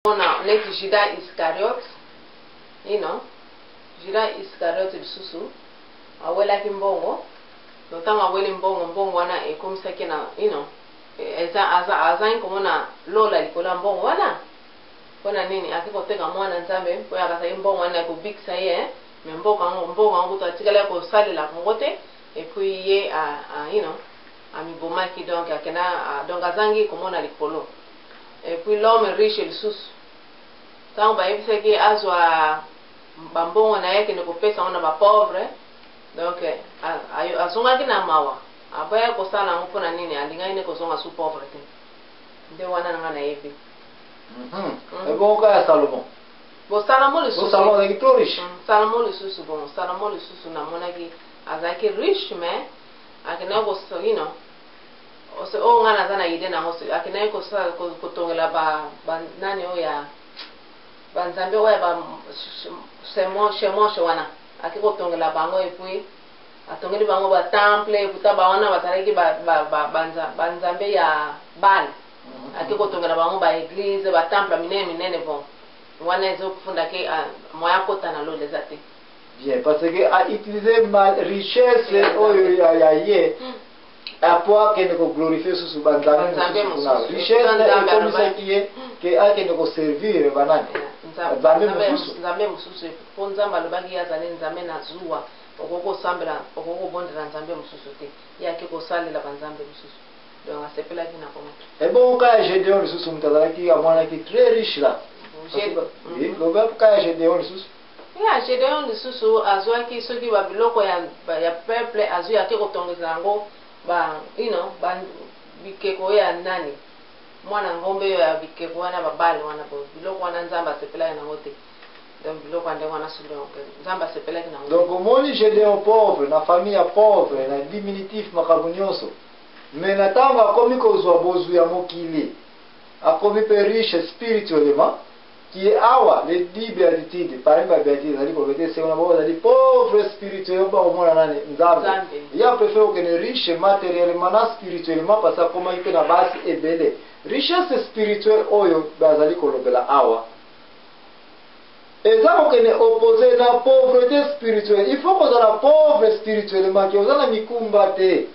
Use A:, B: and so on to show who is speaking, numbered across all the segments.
A: Neti Judas Iscariot, you know, Judas Iscariot lisusu awela kimbongo notanga awela mbongo wana ekomsaki na, you know, azangi komona lola likola mbongo wana pona nini akikoteka mwana nzambe po yakasa mbongo wana ekobikisa ye me mbongo yango to atikala kosalela kongo te et puis ye you know amibomaki donc akena donc azangi komona likolo et puis l'homme riche lisusu tango bayebisaki azwa bambongo na ye kende kopesa wana bapauvre donc azongaki na mawa abaya kosala yango mpona nini alingaki ne kozonga su pauvre te nde wana nanga nayebi.
B: Ebongo ya Salomon.
A: Bon Salomon lisusu.
B: Salomon azalaki trop riche.
A: Salomon lisusu bon Salomon lisusu namonaki azalaki riche mais akena koso you know ose o ngana zana ide na hoso akena kosala kotongela ba nani oya banzambe oya ba shemoshe wana akikotongela bango et puis atongeli bango ba temple puta ba wana batareki banzambe ya Baal akikotongela bango ba église ba temple minene bon wana ezo kufunda ke moya kota na lo lezate
B: bien parce que a utiliser ma richesse oyo ya ye apoi kende ko glorifier sous banzambe richesse comme ça qui est que a kende ko servir banani
A: nzambe mususu po nzambe alobaki azali nzambe na zuwa okoko sambela okoko bondela nzambe mususu te yake kosalela banzambe mususu donc asepelaki na komo.
B: Et bon ka Gédéon lisusu mutazalaki amwana ki très riche là. Loba ka Gédéon lisusu.
A: Ya Gédéon lisusu azwaki soki ba biloko ya peuple azwi ake kotongeza yango ba you know ba bikeko ya nani mwana ngombe ya bikeko wana babali wana biloko wana nzamba asepelaki nango te donc biloko ande wana sulo nzamba asepelaki nango.
B: Donc omoni Gédéon pauvre na famille ya pauvre na diminutif makambo nyonso mais natanga akomi kozwa bozu ya mokili akomi pe riche spirituellement qui est awa les 10 béatitudes par exemple béatitude zali ko bete c'est on a zali pauvre spirituellement ba omona nani nzambe ya préfère que ne riche matériellement na spirituellement parce que comme il na basi ebele richesse spirituelle oyo bazali ko lobela awa ezako que ne opposé na pauvreté spirituelle il faut qu'on la pauvre spirituellement qui ozana mikumba te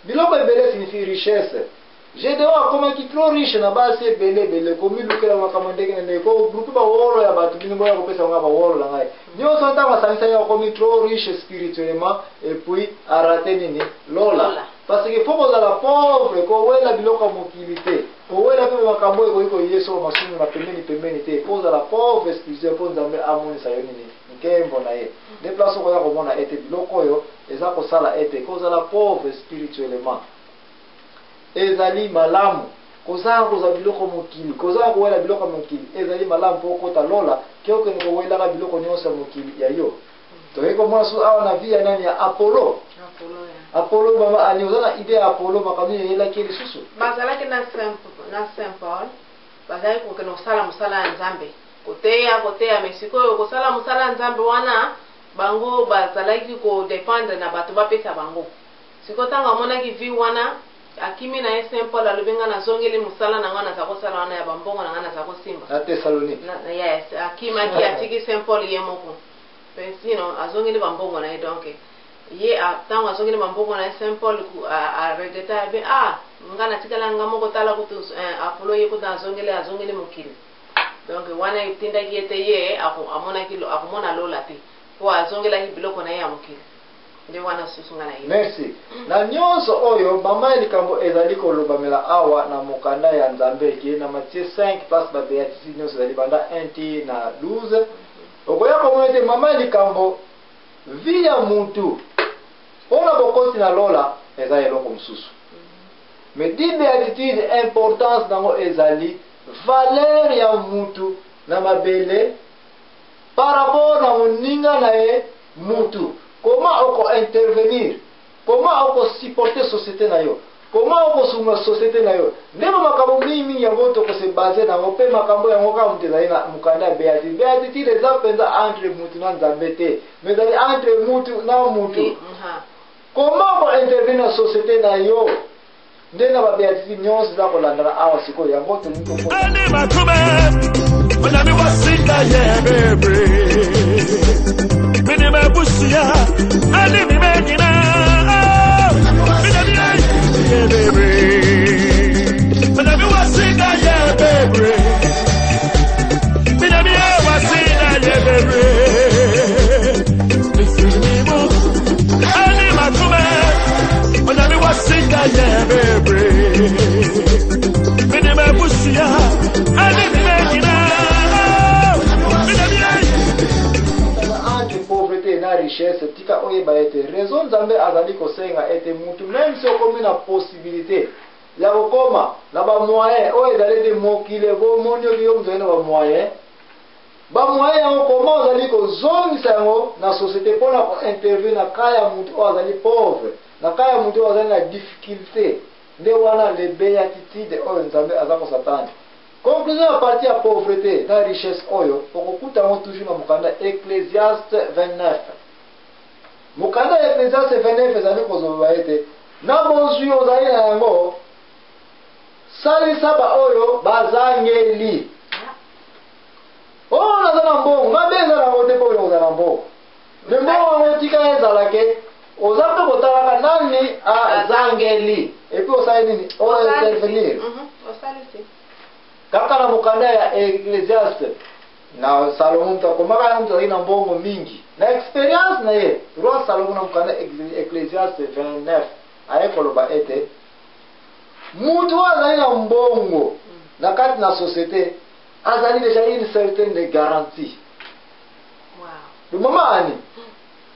B: biloko ebele signifie richesse. Gédéon akomaki trop riche na basi ebele komi lukela makambo ndenge nene ko grupu ba wolo ya batu bino boya kopesa nga ba wolo la ngai nyonso ntango asangisa ya komi trop riche spirituellement et puis arrêter nini lola parce que faut que la pauvre ko wela biloko mokili te ko wela pe makambo eko yeso masumu na pembeni te poza la pauvre spirituellement pour nzambe amoni sa yo nini nkembo na ye de place ko ya komona ete biloko yo eza ko sala ete ko la pauvre spirituellement ezali malamu kozala koza biloko mokili kozala kowela biloko mokili ezali malamu po kota lola kioke ni kowelaka biloko nyonso mokili ya yo toyei komona so awa na vie ya nani ya Apollo mama ani ozana idée ya Apollo makambo yelaki lisusu
A: bazalaki na Saint Paul bazalaki kokende kosala mosala ya nzambe koteya Mexico oyo kosala mosala ya nzambe wana bango bazalaki kodefendre na bato bapesa bango siko ntango amonaki vi wana akimi na Saint Paul alobenga na zongeli musala na ngana za kosala wana ya bambongo na ngana za kosimba
B: na Thessalonique
A: yes akimaki atiki Saint Paul ye moko pensino azongeli bambongo na ye donc ye tango azongeli bambongo na Saint Paul a regreta be ngana tikala ngamo kotala kutu Apollo ye kuta azongeli mukili donc wana itinda kiete ye amona kilo akumona lola te po azongela biloko na ye amukili.
B: Merci. Na nyonso oyo mama likambo ezali kolobamela awa na mokanda ya nzambe ki na Matthieu 5 place ba béatitude nyonso ezali banda 1 na 12 okoya komwete mama likambo vi ya mutu ona bokosi na lola ezali eloko mosusu mais di béatitude importance nango ezali valeur ya mutu na mabele par rapport na moninga na ye mutu. Comment on peut intervenir? Comment on peut supporter la société? Comment on peut soumettre la société? Ndemo makambo mingi yango to ko se baser na ngope makambo yango ka muteza ina mukanda béatitude. Béatitude eza penza entre mutu na nzambe te. Mais entre mutu na mutu. Comment on peut intervenir na société na yo? Ndena ba béatitude nyonso za ko landana awa siko yango to mutu.
C: ye baby. Mini me busia, ani mi me nina. Mini me ye baby. Mini me wasina ye baby. Mini me wasina ye baby. Mini mo, ani matume. Mini me wasina ye baby. Mini me busia, ani mi me nina.
B: Na richesse tika oyeba ete raison nzambe azali kosenga ete mutu même si okomi na possibilité ya kokoma na bamoyen oyo ezali ete mokili bomoni oki yo mozali na bamoyen yango koma ozali kozongisa yango na société mpona kointervenir na ka ya mutu oyo azali pauvre na ka ya mutu oyo azali na difficulté nde wana le béatitude oyo nzambe aza kosatana. Conclusion à partir de la pauvreté, la richesse, oyo, okukuta mo toujours na mukanda Ecclésiaste 29. Mukanda Ecclésiaste 29 ezali kozoba ete na bozwi ozali na yango salisa ba oyo bazangeli. Oh, naza na mbongo, mabe eza na ngote po oza na mbongo. Me mbongo yango tika ezalake oza mpe kotalaka nani azangeli. Et puis osali nini? Intervenir.
A: Osalisi.
B: Kaka na mukanda ya Ecclésiaste na Salomon takomaka ya mtu na mbongo mingi na experience na ye roi Salomon na mukanda Ecclésiaste 29 ayekoloba ete mutu azali na mbongo na kati na société azali déjà une certaine garantie. Wow. Le moment ani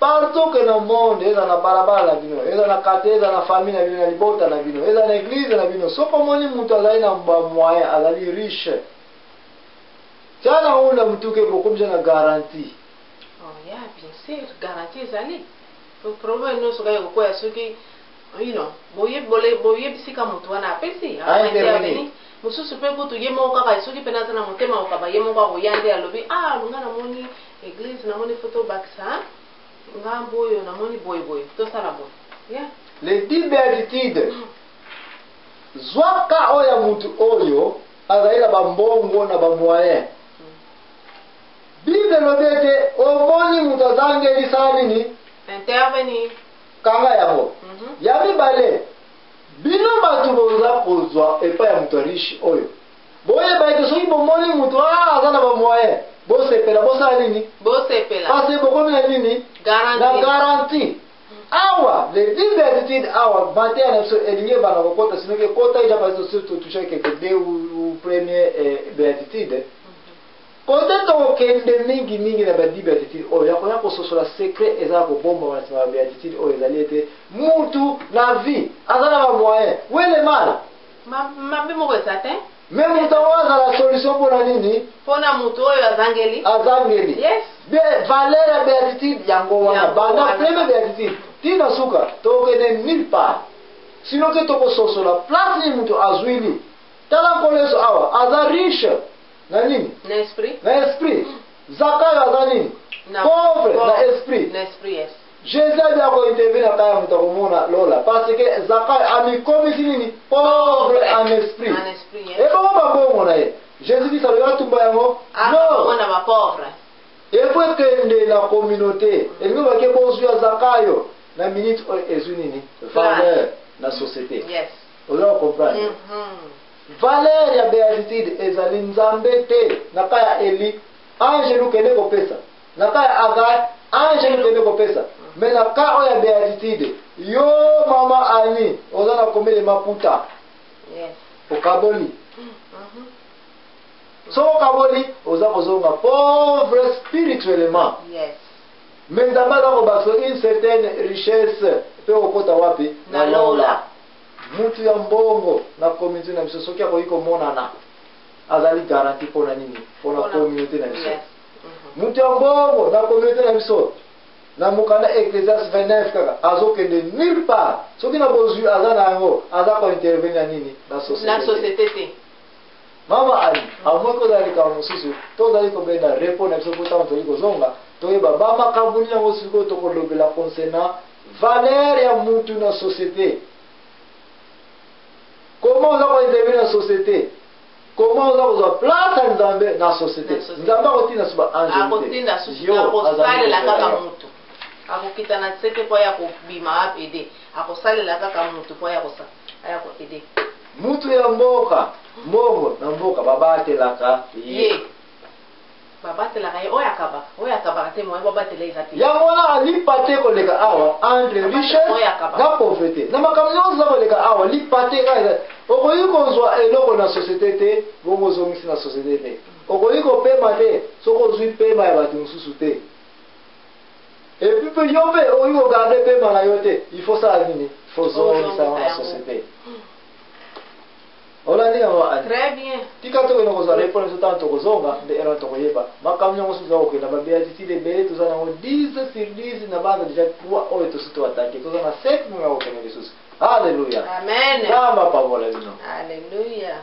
B: partout que dans le monde eza na barabara na bino eza na quartier eza na famille na bino na libota na bino eza na église na bino soko moni mutu azali na moyen azali riche tiana una mutu ke bokomja na garantie.
A: Oh yeah, bien sûr, garantie ezali. Problème no soka yoko ya soki you know boye bisika mutu wana apesi
B: intervenir
A: mususu pe kutu ye moko kaka soki pena na motema okaba ye moko akoyande alobi lunga na moni église na moni photo baksa ngamboyo na moni boy to sala boy. Yeah.
B: Les 10 béatitudes zwaka oya mutu oyo azali na bambongo na bamoyen. Bible lobete omoni mutu azangeli sala nini
A: intervenir
B: kanga yango. Ya mibale bino batu boza kozwa epa ya mutu riche oyo boyeba ete soki bomoni mutu aza na bamoyen bosepela bosala nini
A: bosepela
B: parce bokomi na nini na garantie. Awa le 10 béatitudes awa 21 na biso elingi bana kokota sinoki ekota ija parce surtout touché quelque deux ou premier béatitude kote tokokende mingi na ba 10 béatitudes oyo yakoya kososola secret eza kobomba wana nsima ba béatitude oyo ezali ete mutu na vie aza na bamoyen wele mala
A: mabe moko eza te
B: me mutu ango azala solution mpona nini
A: mpona mutu oyo azangeli. Yes.
B: Valeur ya béatitude yango wana banda premier béatitude tina suka tokende nulle part sino ke tokososola place ni mutu azwili tala nkoleso awa aza riche na nini na esprit Zakayo aza nini pauvre na esprit.
A: Yes.
B: Jésus a intervenir na kaya mutu akomona lola parce que Zakayo amikomisi nini pauvre en esprit. Eba babongo na ye Jésus dit saloka tumba yango
A: non on a pauvre.
B: Epo ekende na communauté elingi bake bozwa Zakayo na minute oyo ezwi nini valeur na société.
A: Yes.
B: Oza comprendre. Valeur ya béatitude ezali nzambe te na kaya Eli ange lukende kopesa na kaya Agai ange lukende kopesa mais na ka oyo ya béatitude yo mama ani oza na komele maputa.
A: Yes.
B: Okaboli soko kaboli oza kozonga pauvre spirituellement.
A: Yes.
B: Mais nzambe aza kobakisa une certaine richesse mpe okota wapi
A: na lola
B: mutu ya mbongo na communauté na biso soki akoki komonana azali garanti mpona nini mpona communauté na biso. Mutu ya mbongo na communauté na biso na mukanda Ecclésiaste 29 kaka azokende nulle part soki na bozwi aza na yango aza kointervenir na nini na société te. Mama ali amoi kozali likambo mosusu tozali kobenda repo na biso po ntango tozali kozonga toyeba bamakambo nini yango sikoyo tokolobela concernant valeur ya mutu na société. Comment oza kointervenir na société comment oza kozwa place ya nzambe na société. Nzambe akotinda so baange
A: akotinda susu akosalela kaka mutu akokita na sete mpo ya kobima apede akosalela kaka mutu mpo ya koede
B: mutu ya mboka mbongo na mboka babatelaka ye
A: babatelaka ye oyo akabaka te moye babatela eza te
B: yango wana alipa te koleka awa entre richesse na pauvreté na makambo nyonso za koleka awa lipa te kaka okoki kozwa eloko na société te bongo ozongisi na société te okoki kopema te soki ozwi pema ya bato mosusu te epuis mpe yo mpe okoki kogarde pema na yo te il faut sala nini il faut zongisango na société. Olandi yango ani
A: très bien
B: tika tokende kozwa réponse otanto tokozonga nde era tokoyeba makambo nyonso toza kokenda babéatitude ebele toza nango 10 sur 10 na banda deja 3 oyo tosi toatake toza na 7 monga kokende lisusu. Alleluya,
A: amen,
B: nzambe apambola bino.
A: alleluya.